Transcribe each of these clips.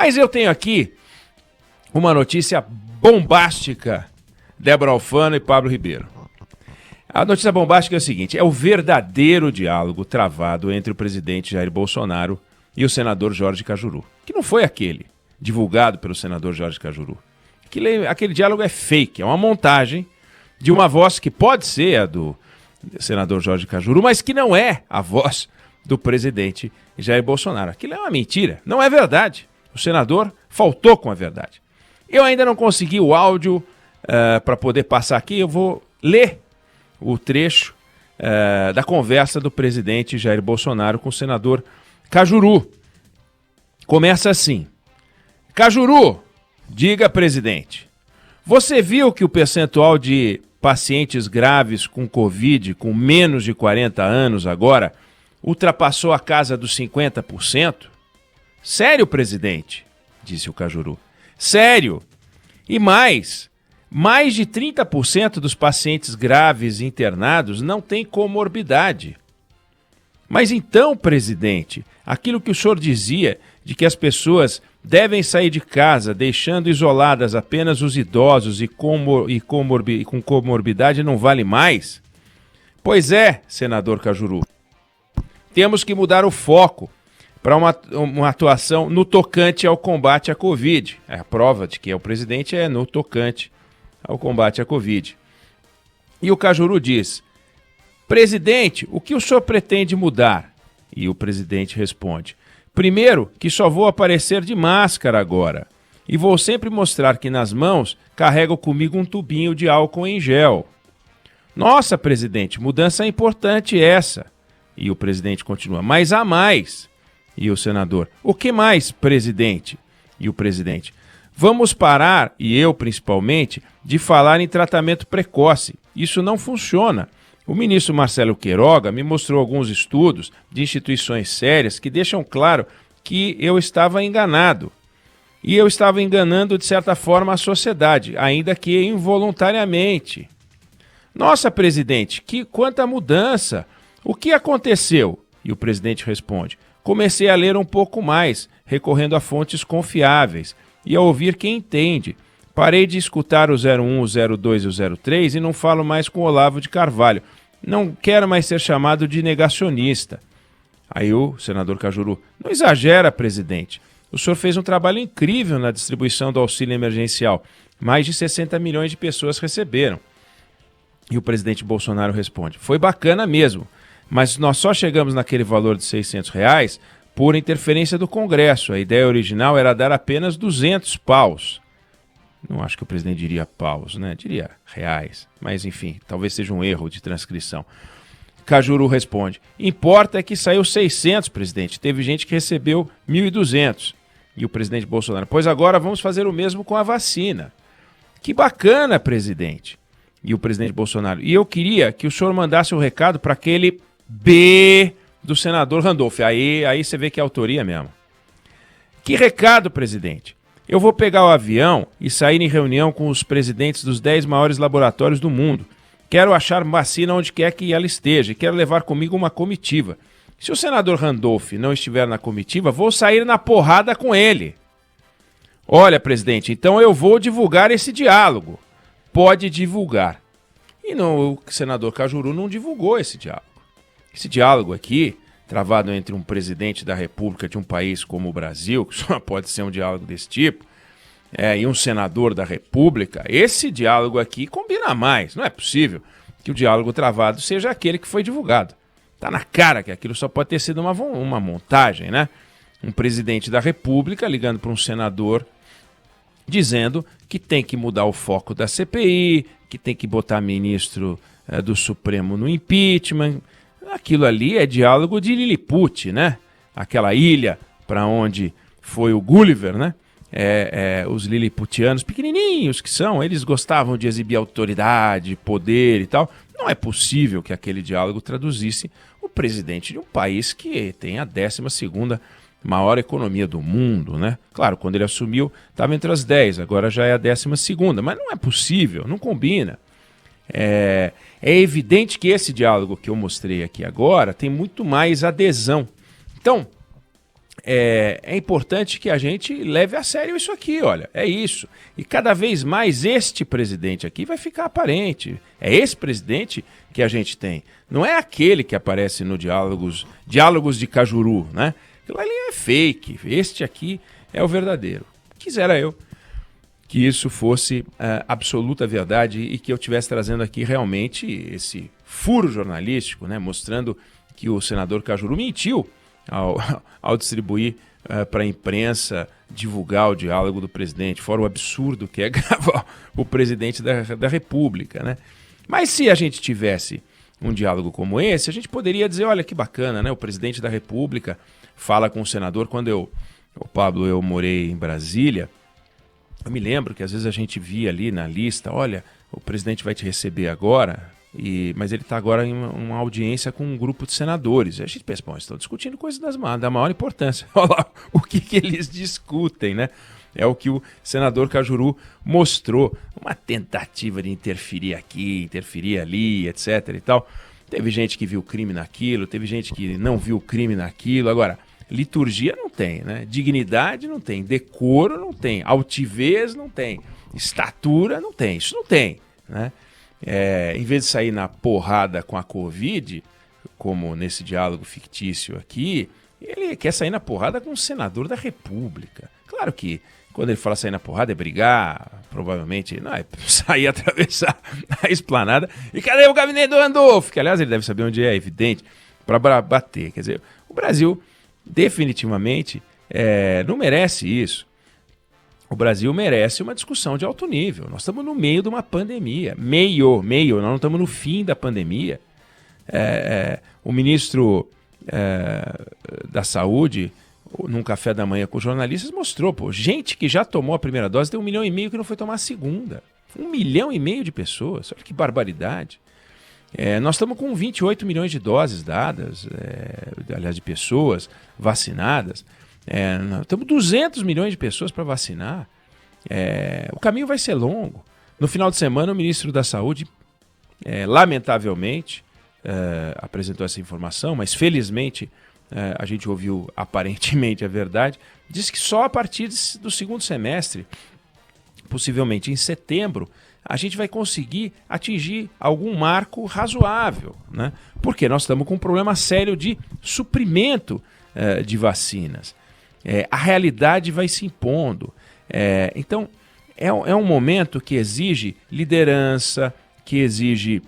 Mas eu tenho aqui uma notícia bombástica, Débora Alfano e Pablo Ribeiro. A notícia bombástica é o seguinte: é o verdadeiro diálogo travado entre o presidente Jair Bolsonaro e o senador Jorge Cajuru, que não foi aquele divulgado pelo senador Jorge Cajuru. Aquele diálogo é fake, é uma montagem de uma voz que pode ser a do senador Jorge Cajuru, mas que não é a voz do presidente Jair Bolsonaro. Aquilo é uma mentira, não é verdade. O senador faltou com a verdade. Eu ainda não consegui o áudio para poder passar aqui, eu vou ler o trecho da conversa do presidente Jair Bolsonaro com o senador Cajuru. Começa assim: Cajuru, diga, presidente, você viu que o percentual de pacientes graves com Covid com menos de 40 anos agora ultrapassou a casa dos 50%? Sério, presidente? Disse o Cajuru. Sério. E mais de 30% dos pacientes graves internados não têm comorbidade. Mas então, presidente, aquilo que o senhor dizia de que as pessoas devem sair de casa deixando isoladas apenas os idosos e com comorbidade não vale mais? Pois é, senador Cajuru. Temos que mudar o foco para uma atuação no tocante ao combate à Covid. A prova de que é o presidente é no tocante ao combate à Covid. E o Cajuru diz: presidente, o que o senhor pretende mudar? E o presidente responde: primeiro, que só vou aparecer de máscara agora. E vou sempre mostrar que nas mãos carrego comigo um tubinho de álcool em gel. Nossa, presidente, mudança importante essa. E o presidente continua: mas há mais. E o senador: o que mais, presidente? E o presidente: vamos parar, e eu principalmente, de falar em tratamento precoce. Isso não funciona. O ministro Marcelo Queiroga me mostrou alguns estudos de instituições sérias que deixam claro que eu estava enganado. E eu estava enganando, de certa forma, a sociedade, ainda que involuntariamente. Nossa, presidente, quanta mudança! O que aconteceu? E o presidente responde: comecei a ler um pouco mais, recorrendo a fontes confiáveis e a ouvir quem entende. Parei de escutar o 01, o 02 e o 03 e não falo mais com o Olavo de Carvalho. Não quero mais ser chamado de negacionista. Aí o senador Cajuru: não exagera, presidente. O senhor fez um trabalho incrível na distribuição do auxílio emergencial. Mais de 60 milhões de pessoas receberam. E o presidente Bolsonaro responde: foi bacana mesmo, mas nós só chegamos naquele valor de R$600 por interferência do Congresso. A ideia original era dar apenas 200 paus. Não acho que o presidente diria paus, né? Diria reais. Mas, enfim, talvez seja um erro de transcrição. Cajuru responde: importa é que saiu 600, presidente. Teve gente que recebeu 1.200. E o presidente Bolsonaro: pois agora vamos fazer o mesmo com a vacina. Que bacana, presidente. E o presidente Bolsonaro: e eu queria que o senhor mandasse o recado para aquele B do senador Randolph. Aí você vê que é autoria mesmo. Que recado, presidente? Eu vou pegar o avião e sair em reunião com os presidentes dos 10 maiores laboratórios do mundo. Quero achar vacina onde quer que ela esteja e quero levar comigo uma comitiva. Se o senador Randolph não estiver na comitiva, vou sair na porrada com ele. Olha, presidente, então eu vou divulgar esse diálogo. Pode divulgar. E não, o senador Cajuru não divulgou esse diálogo. Esse diálogo aqui, travado entre um presidente da República de um país como o Brasil, que só pode ser um diálogo desse tipo, e um senador da República, esse diálogo aqui combina mais. Não é possível que o diálogo travado seja aquele que foi divulgado. Está na cara que aquilo só pode ter sido uma montagem, né? Um presidente da República ligando para um senador dizendo que tem que mudar o foco da CPI, que tem que botar ministro do Supremo no impeachment. Aquilo ali é diálogo de Lilliput, né? Aquela ilha para onde foi o Gulliver, né? Os liliputianos pequenininhos que são, eles gostavam de exibir autoridade, poder e tal. Não é possível que aquele diálogo traduzisse o presidente de um país que tem a 12ª maior economia do mundo, né? Claro, quando ele assumiu estava entre as 10, agora já é a 12ª, mas não é possível, não combina. É evidente que esse diálogo que eu mostrei aqui agora tem muito mais adesão. Então, é importante que a gente leve a sério isso aqui, olha, é isso. E cada vez mais este presidente aqui vai ficar aparente. É esse presidente que a gente tem. Não é aquele que aparece no Diálogos de Cajuru, né? Aquilo ali é fake. Este aqui é o verdadeiro. Quisera eu que isso fosse absoluta verdade e que eu estivesse trazendo aqui realmente esse furo jornalístico, né? Mostrando que o senador Cajuru mentiu ao distribuir para a imprensa divulgar o diálogo do presidente, fora o absurdo que é gravar o presidente da República, né? Mas se a gente tivesse um diálogo como esse, a gente poderia dizer, olha que bacana, né? O presidente da República fala com o senador. Quando Pablo, eu morei em Brasília, eu me lembro que às vezes a gente via ali na lista, olha, o presidente vai te receber agora, mas ele está agora em uma audiência com um grupo de senadores. A gente pensa, bom, estão discutindo coisas da maior importância. Olha lá o que eles discutem, né? É o que o senador Cajuru mostrou. Uma tentativa de interferir aqui, interferir ali, etc. e tal. Teve gente que viu crime naquilo, teve gente que não viu crime naquilo. Agora, liturgia não tem, né? Dignidade não tem, decoro não tem, altivez não tem, estatura não tem. Isso não tem, né? Em vez de sair na porrada com a Covid, como nesse diálogo fictício aqui, ele quer sair na porrada com o senador da República. Claro que quando ele fala sair na porrada é brigar, provavelmente não é sair, atravessar a esplanada. E cadê o gabinete do Randolph? Que aliás ele deve saber onde é evidente, para bater. Quer dizer, o Brasil definitivamente não merece isso. O Brasil merece uma discussão de alto nível. Nós estamos no meio de uma pandemia. Nós não estamos no fim da pandemia. O ministro da Saúde, num café da manhã com os jornalistas, mostrou, gente que já tomou a primeira dose, tem 1,5 milhão que não foi tomar a segunda. 1,5 milhão de pessoas. Olha que barbaridade. Nós estamos com 28 milhões de doses dadas, aliás, de pessoas vacinadas. Temos 200 milhões de pessoas para vacinar. O caminho vai ser longo. No final de semana, o ministro da Saúde, lamentavelmente, apresentou essa informação, mas felizmente a gente ouviu aparentemente a verdade. Disse que só a partir do segundo semestre, possivelmente em setembro, a gente vai conseguir atingir algum marco razoável, né? Porque nós estamos com um problema sério de suprimento de vacinas. A realidade vai se impondo. Então, é um momento que exige liderança, que exige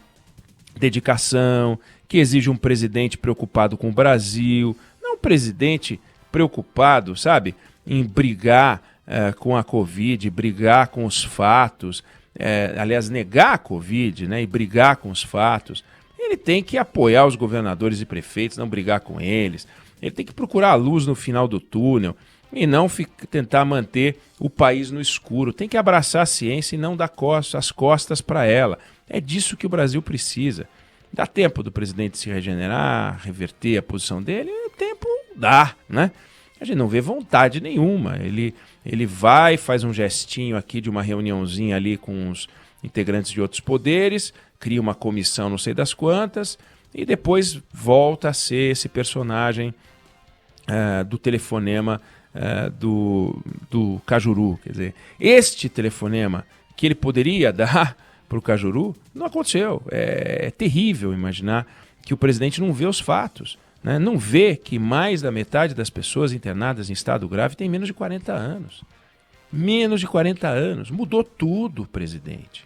dedicação, que exige um presidente preocupado com o Brasil, não um presidente preocupado, sabe, em brigar com a Covid, brigar com os fatos, aliás, negar a Covid, né, e brigar com os fatos. Ele tem que apoiar os governadores e prefeitos, não brigar com eles. Ele tem que procurar a luz no final do túnel e não tentar manter o país no escuro. Tem que abraçar a ciência e não dar as costas para ela. É disso que o Brasil precisa. Dá tempo do presidente se regenerar, reverter a posição dele? O tempo dá, né? A gente não vê vontade nenhuma. Ele vai, faz um gestinho aqui de uma reuniãozinha ali com os integrantes de outros poderes, cria uma comissão não sei das quantas e depois volta a ser esse personagem do telefonema do Cajuru. Quer dizer, este telefonema que ele poderia dar para o Cajuru não aconteceu. É terrível imaginar que o presidente não vê os fatos, né? Não vê que mais da metade das pessoas internadas em estado grave tem menos de 40 anos. Menos de 40 anos. Mudou tudo, presidente.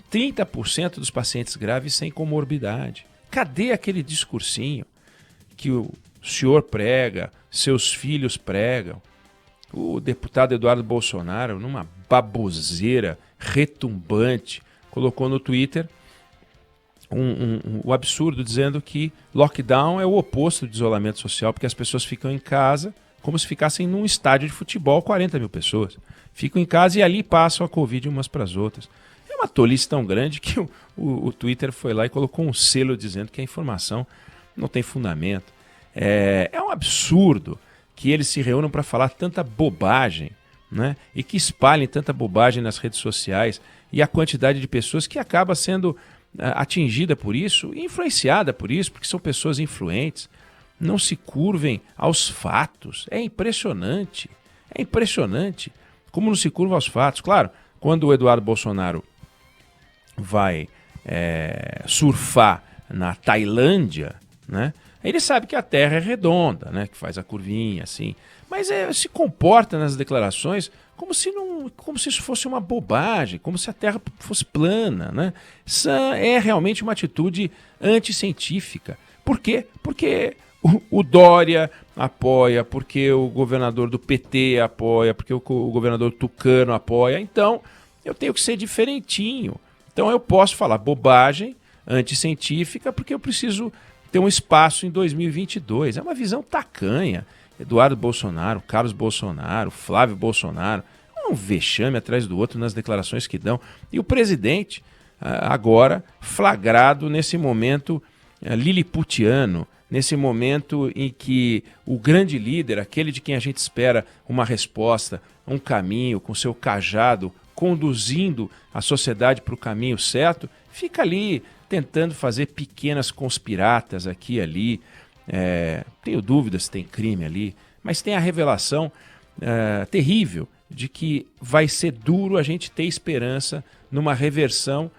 30% dos pacientes graves sem comorbidade. Cadê aquele discursinho que o senhor prega, seus filhos pregam? O deputado Eduardo Bolsonaro, numa baboseira retumbante, colocou no Twitter o absurdo dizendo que lockdown é o oposto de isolamento social, porque as pessoas ficam em casa como se ficassem num estádio de futebol, 40 mil pessoas. Ficam em casa e ali passam a Covid umas para as outras. É uma tolice tão grande que o Twitter foi lá e colocou um selo dizendo que a informação não tem fundamento. É um absurdo que eles se reúnam para falar tanta bobagem, né? E que espalhem tanta bobagem nas redes sociais, e a quantidade de pessoas que acaba sendo atingida por isso e influenciada por isso, porque são pessoas influentes. não se curvem aos fatos. É impressionante como não se curva aos fatos. Claro, quando o Eduardo Bolsonaro vai surfar na Tailândia, né, ele sabe que a Terra é redonda, né, que faz a curvinha assim, mas se comporta nas declarações como se isso fosse uma bobagem, como se a Terra fosse plana, né? Isso é realmente uma atitude anticientífica. Por quê? Porque o Dória apoia, porque o governador do PT apoia, porque o governador Tucano apoia. Então, eu tenho que ser diferentinho. Então, eu posso falar bobagem anticientífica porque eu preciso ter um espaço em 2022. É uma visão tacanha. Eduardo Bolsonaro, Carlos Bolsonaro, Flávio Bolsonaro, um vexame atrás do outro nas declarações que dão. E o presidente, agora flagrado nesse momento liliputiano, nesse momento em que o grande líder, aquele de quem a gente espera uma resposta, um caminho, com seu cajado, conduzindo a sociedade para o caminho certo, fica ali tentando fazer pequenas conspiratas aqui e ali. Tenho dúvidas se tem crime ali, mas tem a revelação terrível de que vai ser duro a gente ter esperança numa reversão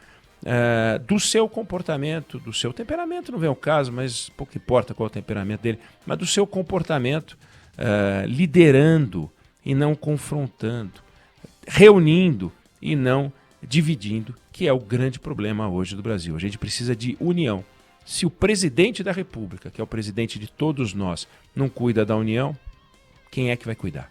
do seu comportamento, do seu temperamento, não vem ao caso, mas pouco importa qual é o temperamento dele, mas do seu comportamento liderando e não confrontando, reunindo e não dividindo, que é o grande problema hoje do Brasil. A gente precisa de união. Se o presidente da República, que é o presidente de todos nós, não cuida da união, quem é que vai cuidar?